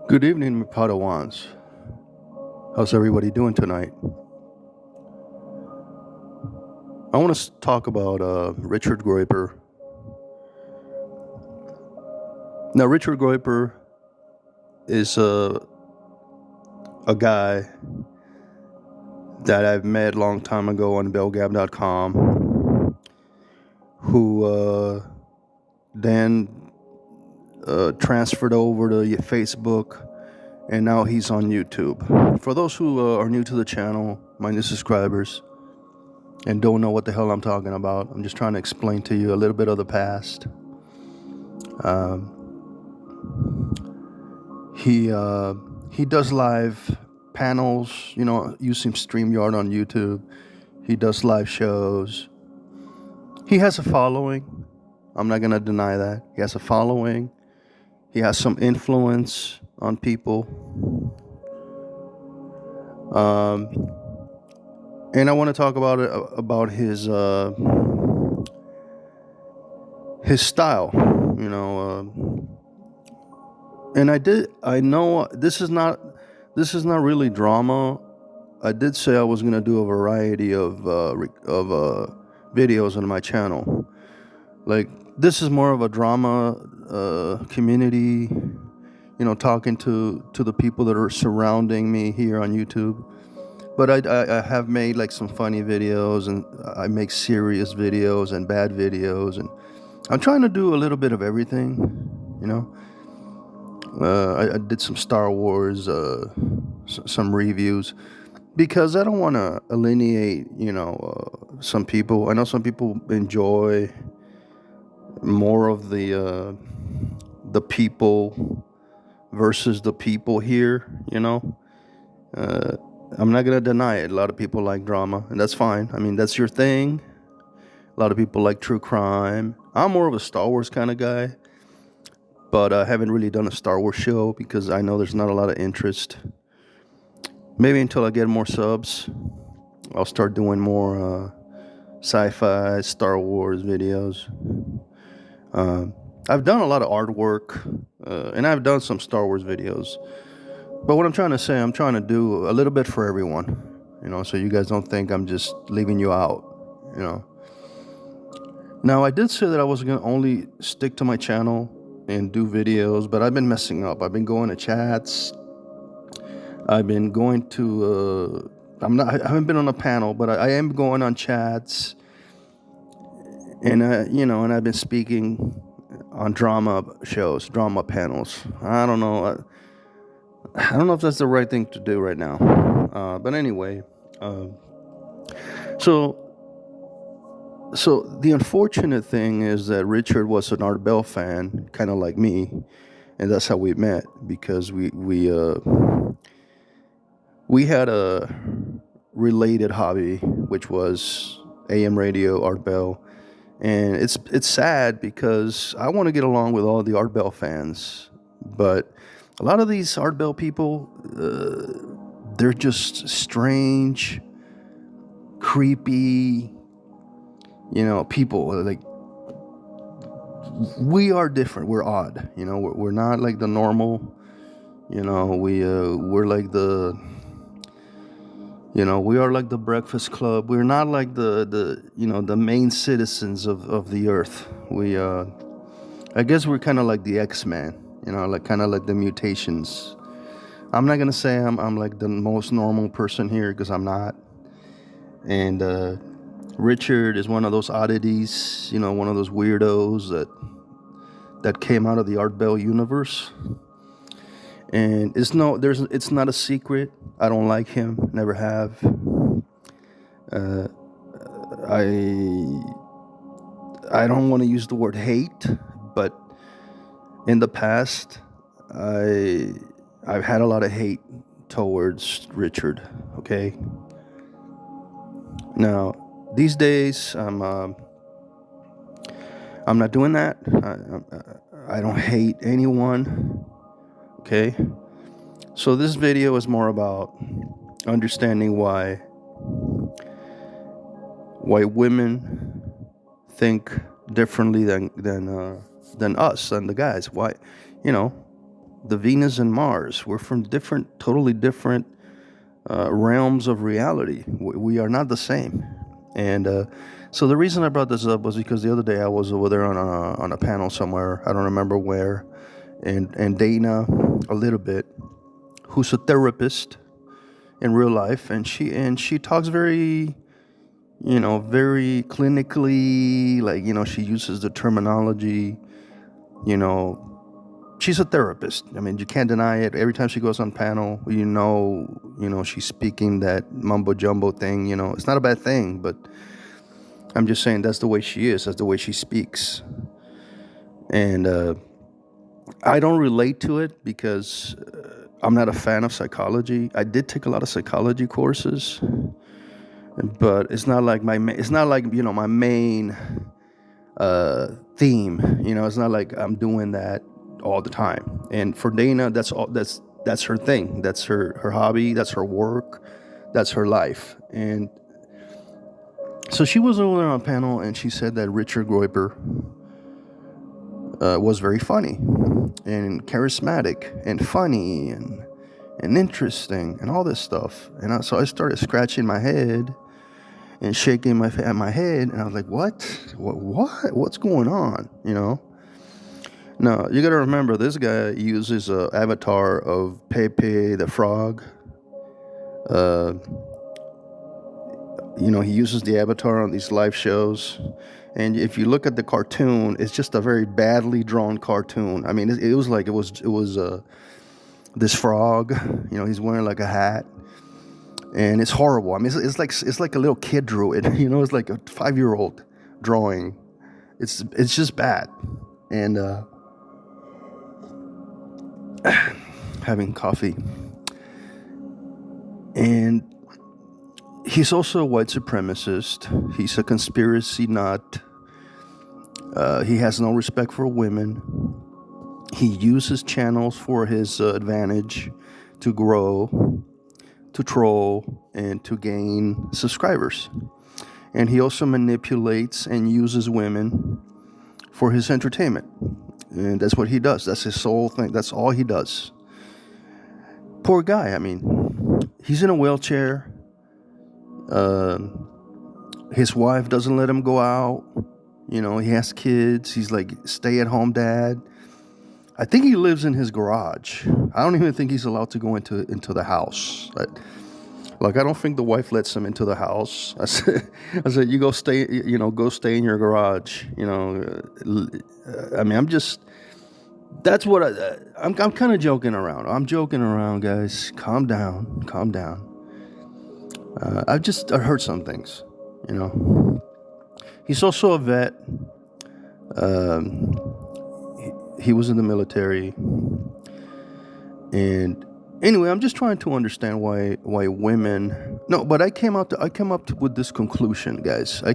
Good evening, my Padawans. How's everybody doing tonight? I want to talk about Richard Groyper. Now, Richard Groyper is a guy that I've met a long time ago on BellGab.com, who then transferred over to Facebook, and now he's on YouTube. For those who are new to the channel, my new subscribers, and don't know what the hell I'm talking about, I'm just trying to explain to you a little bit of the past. He does live panels, using StreamYard on YouTube. He does live shows. He has a following. I'm not gonna deny that. He has a following. He has some influence on people. And I want to talk about his style, and I know this is not really drama. I did say I was gonna do a variety of videos on my channel. Like, this is more of a drama community, talking to the people that are surrounding me here on YouTube. But I have made like some funny videos, and I make serious videos and bad videos, and I'm trying to do a little bit of everything, I did some Star Wars, some reviews, because I don't want to alienate, some people. I know some people enjoy more of the people versus the people here, I'm not gonna deny it. A lot of people like drama, and that's fine. I mean, that's your thing. A lot of people like true crime. I'm more of a Star Wars kind of guy, but I haven't really done a Star Wars show because I know there's not a lot of interest. Maybe until I get more subs, I'll start doing more sci-fi, Star Wars videos. I've done a lot of artwork, and I've done some Star Wars videos. But what I'm trying to say, I'm trying to do a little bit for everyone, so you guys don't think I'm just leaving you out, Now, I did say that I was going to only stick to my channel and do videos, but I've been messing up. I've been going to chats. I've been going to, I haven't been on a panel, but I am going on chats. And, and I've been speaking on drama shows, drama panels. I don't know if that's the right thing to do right now. But anyway, so the unfortunate thing is that Richard was an Art Bell fan, kind of like me, and that's how we met, because we had a related hobby, which was AM radio, Art Bell. And it's sad because I want to get along with all the Art Bell fans, but a lot of these Art Bell people, they're just strange, creepy, people. Like, we are different. We're odd. We're not like the normal. We're like the. We are like the Breakfast Club. We're not like the main citizens of the earth. I guess we're kind of like the X-Men, like kind of like the mutations. I'm not going to say I'm like the most normal person here, because I'm not. And Richard is one of those oddities, one of those weirdos that came out of the Art Bell universe. And it's not a secret. I don't like him. Never have. I don't want to use the word hate, but in the past, I've had a lot of hate towards Richard. Okay. Now, these days, I'm not doing that. I don't hate anyone. Okay, so this video is more about understanding why women think differently than us and the guys. Why, the Venus and Mars. We're from totally different realms of reality. We are not the same. And so the reason I brought this up was because the other day I was over there on a panel somewhere. I don't remember where. And Dana, a little bit, who's a therapist in real life, and she talks very, very clinically, like, she uses the terminology, she's a therapist. I mean, you can't deny it. Every time she goes on panel, she's speaking that mumbo jumbo thing. It's not a bad thing, but I'm just saying that's the way she is. That's the way she speaks. And I don't relate to it because I'm not a fan of psychology. I did take a lot of psychology courses, but it's not like my main theme. It's not like I'm doing that all the time. And for Dana, that's her thing. That's her hobby. That's her work. That's her life. And so she was over there on a panel, and she said that Richard Groyper was very funny and charismatic and funny and interesting and all this stuff. And so I started scratching my head and shaking my head, and I was like, what? What's going on? Now, you got to remember, this guy uses an avatar of Pepe the Frog. He uses the avatar on these live shows. And if you look at the cartoon, it's just a very badly drawn cartoon. I mean, it was this frog. He's wearing like a hat, and it's horrible. I mean, it's like a little kid drew it. It's like a 5-year-old drawing. It's just bad. And having coffee. And he's also a white supremacist. He's a conspiracy nut. He has no respect for women. He uses channels for his advantage to grow, to troll, and to gain subscribers. And he also manipulates and uses women for his entertainment. And that's what he does. That's his sole thing. That's all he does. Poor guy. I mean, he's in a wheelchair. His wife doesn't let him go out. He has kids. He's like stay-at-home dad. I think he lives in his garage. I don't even think he's allowed to go into the house. I don't think the wife lets him into the house. I said, you go stay in your garage. I mean, that's what I'm kind of joking around. I'm joking around, guys. Calm down. I heard some things, He's also a vet. He was in the military. And anyway, I'm just trying to understand why women... No, but I came up with this conclusion, guys. The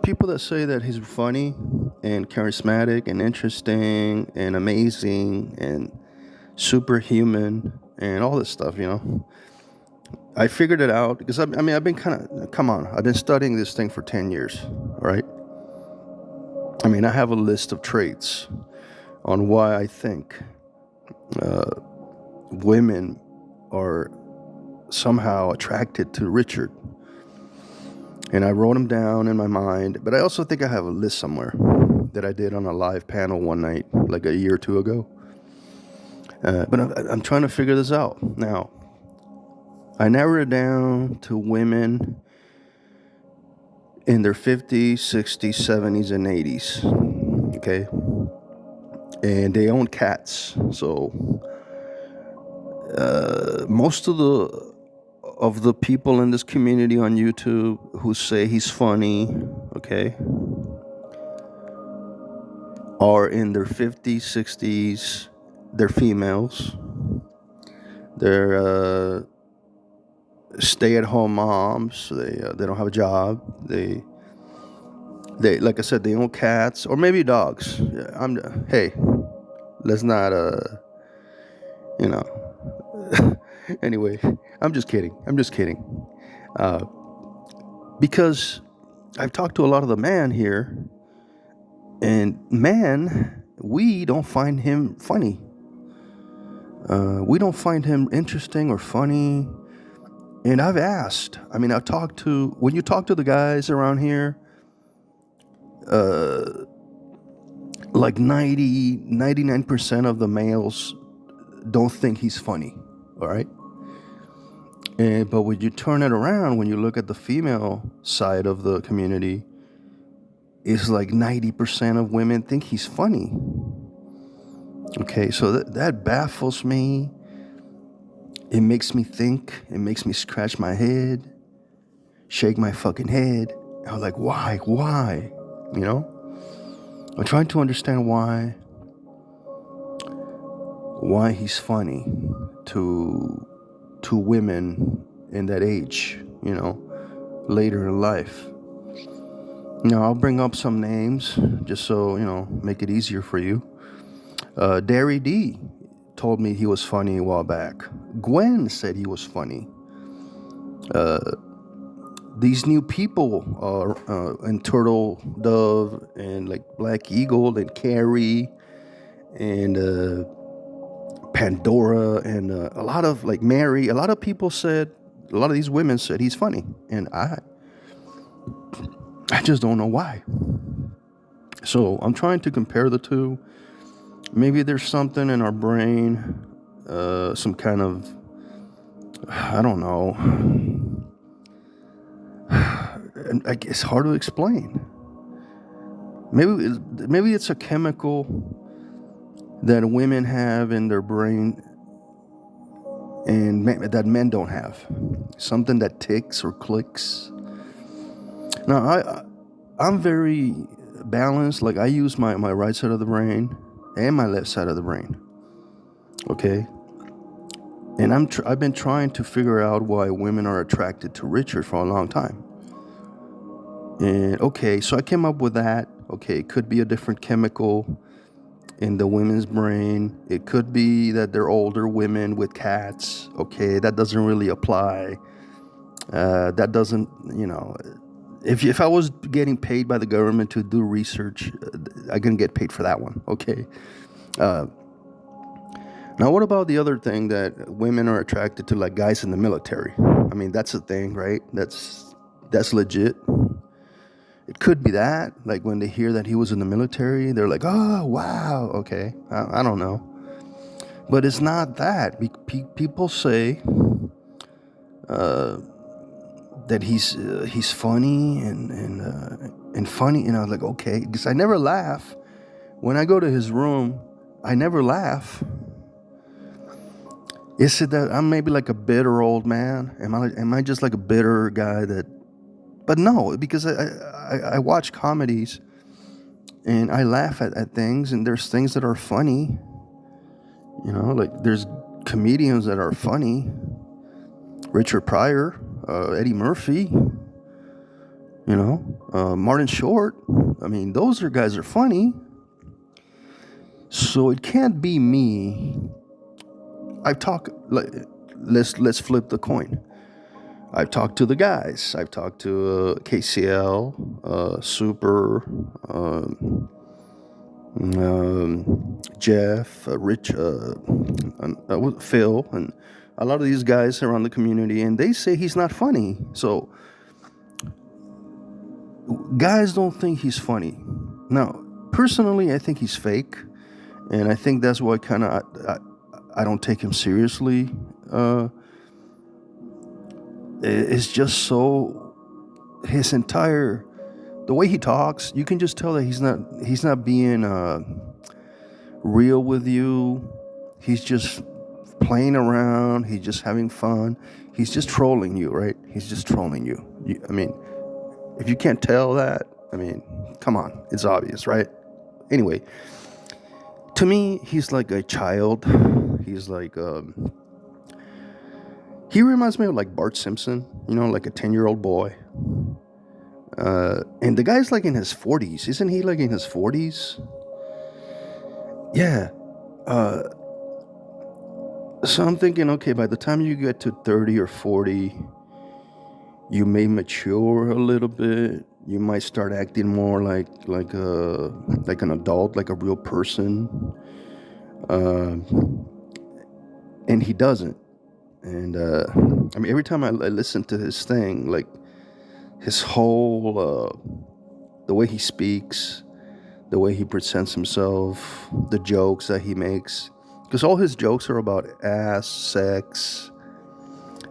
people that say that he's funny and charismatic and interesting and amazing and superhuman and all this stuff, I figured it out because I've been studying this thing for 10 years, right? I mean, I have a list of traits on why I think women are somehow attracted to Richard. And I wrote them down in my mind, but I also think I have a list somewhere that I did on a live panel one night, like a year or two ago. But I'm trying to figure this out. Now, I narrowed it down to women in their 50s, 60s, 70s, and 80s. Okay? And they own cats. So most of the people in this community on YouTube who say he's funny, okay, are in their 50s, 60s. They're females. They're stay-at-home moms. They don't have a job. They like I said, they own cats or maybe dogs. Hey, let's not anyway, I'm just kidding. Because I've talked to a lot of the men here, and men we don't find him funny. We don't find him interesting or funny. And I've asked, I mean, when you talk to the guys around here, like 99% of the males don't think he's funny, all right? But when you turn it around, when you look at the female side of the community, it's like 90% of women think he's funny. Okay, so that baffles me. It makes me think. It makes me scratch my head, shake my fucking head. I'm like, why? You know? I'm trying to understand why he's funny to women in that age, you know, later in life. Now, I'll bring up some names just so, you know, make it easier for you. Derry D told me he was funny a while back. Gwen said he was funny. These new people and Turtle Dove and like Black Eagle and Carrie and Pandora and a lot of like Mary, a lot of these women said he's funny, and I just don't know why. So I'm trying to compare the two. Maybe there's something in our brain, some kind of, I don't know. And it's hard to explain. Maybe it's a chemical that women have in their brain and that men don't have. Something that ticks or clicks. Now, I'm very balanced. Like, I use my right side of the brain and my left side of the brain. Okay? And I've been trying to figure out why women are attracted to Richard for a long time. And okay, so I came up with that. Okay, it could be a different chemical in the women's brain. It could be that they're older women with cats. Okay, that doesn't really apply. That doesn't, you know, if I was getting paid by the government to do research, I can get paid for that one. Okay. Now, what about the other thing that women are attracted to, like guys in the military? I mean, that's a thing, right? That's legit. It could be that, like when they hear that he was in the military, they're like, oh, wow, okay, I don't know. But it's not that. People say that he's funny and funny, and I was like, okay, because I never laugh. When I go to his room, I never laugh. Is it that I'm maybe like a bitter old man? Am I just like a bitter guy that? But no, because I watch comedies and I laugh at things, and there's things that are funny. You know, like there's comedians that are funny. Richard Pryor, Eddie Murphy, you know, Martin Short. I mean, those guys are funny. So it can't be me. Let's flip the coin. I've talked to the guys. I've talked to KCL, Super, Jeff, Rich, Phil, and a lot of these guys around the community, and they say he's not funny. So guys don't think he's funny. Now, personally, I think he's fake, and I think that's why I don't take him seriously. It's just so, the way he talks, you can just tell that he's not being real with you. He's just playing around. He's just having fun. He's just trolling you, right? He's just trolling you. I mean, if you can't tell that, I mean, come on, it's obvious, right? Anyway, to me, he's like a child. He's like he reminds me of like Bart Simpson, you know, like a 10-year-old boy. And the guy's like in his 40s. Isn't he like in his 40s? Yeah. So I'm thinking, okay, by the time you get to 30 or 40, you may mature a little bit. you might start acting more like an adult, like a real person, uh, and he doesn't. And I mean, every time I listen to his thing, like his whole the way he speaks, the way he presents himself, the jokes that he makes, because all his jokes are about ass, sex,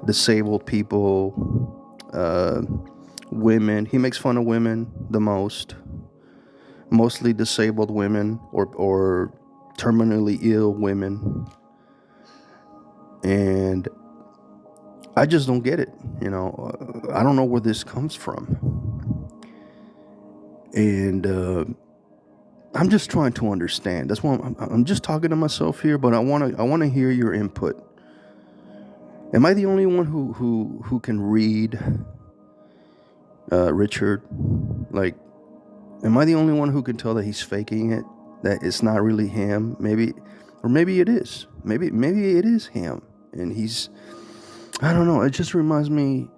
disabled people, women. He makes fun of women the most, mostly disabled women or terminally ill women. And I just don't get it. I don't know where this comes from. And I'm just trying to understand. That's why I'm just talking to myself here, but I want to hear your input. Am I the only one who can read Richard? Like, am I the only one who can tell that he's faking it? That it's not really him? Maybe it is. Maybe it is him, and he's. I don't know. It just reminds me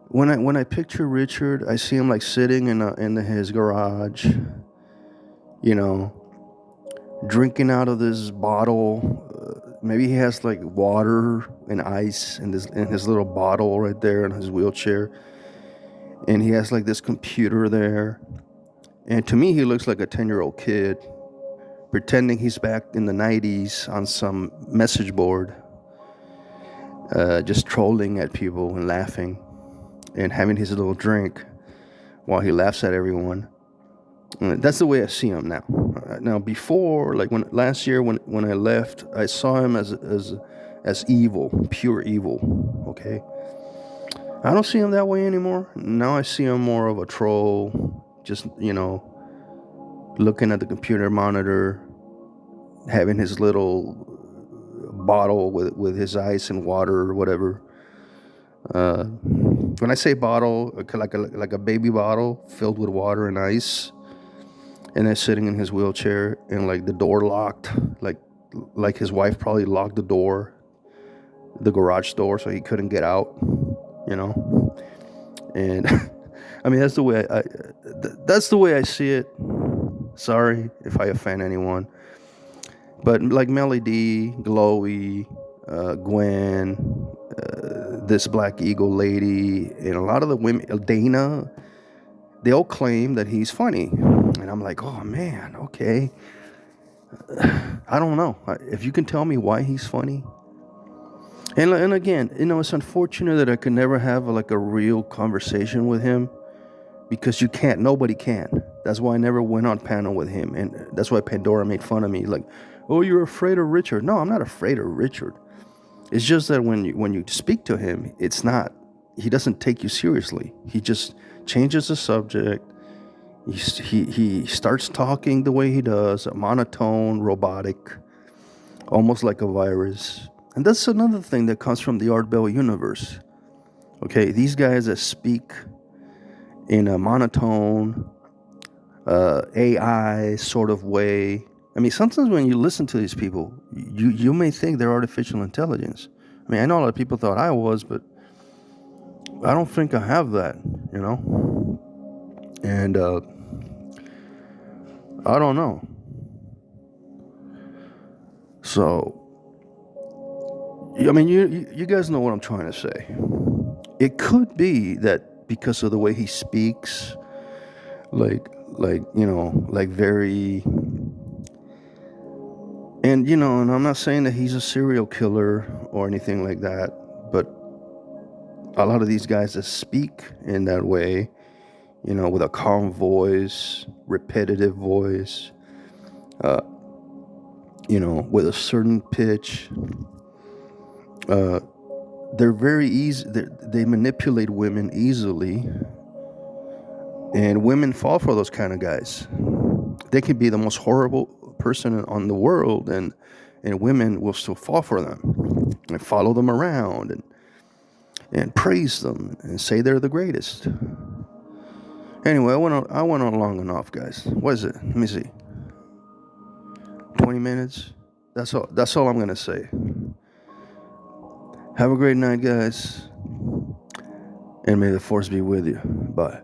when I picture Richard, I see him like sitting in his garage, drinking out of this bottle. Maybe he has like water and ice in his little bottle right there in his wheelchair, and he has like this computer there. And to me, he looks like a 10-year-old kid pretending he's back in the 90s on some message board, just trolling at people and laughing and having his little drink while he laughs at everyone. That's the way I see him now. Now, before, like last year when I left, I saw him as evil, pure evil. Okay, I don't see him that way anymore. Now I see him more of a troll, just looking at the computer monitor, having his little bottle with his ice and water or whatever. When I say bottle, like a baby bottle filled with water and ice. And then sitting in his wheelchair and like the door locked, like his wife probably locked the garage door, so he couldn't get out, And I mean, that's the way I see it. Sorry if I offend anyone, but like Melly D, Glowy, Gwen, this Black Eagle lady, and a lot of the women, Dana, they all claim that he's funny. And I'm like, oh man, okay. I don't know. If you can tell me why he's funny. And again, it's unfortunate that I could never have a real conversation with him, because you can't. Nobody can. That's why I never went on panel with him. And that's why Pandora made fun of me. Like, oh, you're afraid of Richard. No, I'm not afraid of Richard. It's just that when you speak to him, he doesn't take you seriously. He just changes the subject. He starts talking the way he does, monotone, robotic, almost like a virus. And that's another thing that comes from the Art Bell universe. Okay, these guys that speak in a monotone, AI sort of way. I mean, sometimes when you listen to these people, you may think they're artificial intelligence. I mean, I know a lot of people thought I was, but I don't think I have that, And I don't know. So, I mean, you guys know what I'm trying to say. It could be that because of the way he speaks, like very, and and I'm not saying that he's a serial killer or anything like that, but a lot of these guys that speak in that way, with a calm voice, repetitive voice, with a certain pitch, they're very easy. They manipulate women easily, and women fall for those kind of guys. They can be the most horrible person on the world, and women will still fall for them and follow them around and praise them and say they're the greatest. Anyway, I went on long enough, guys. What is it? Let me see. 20 minutes. That's all I'm gonna say. Have a great night, guys, and may the force be with you. Bye.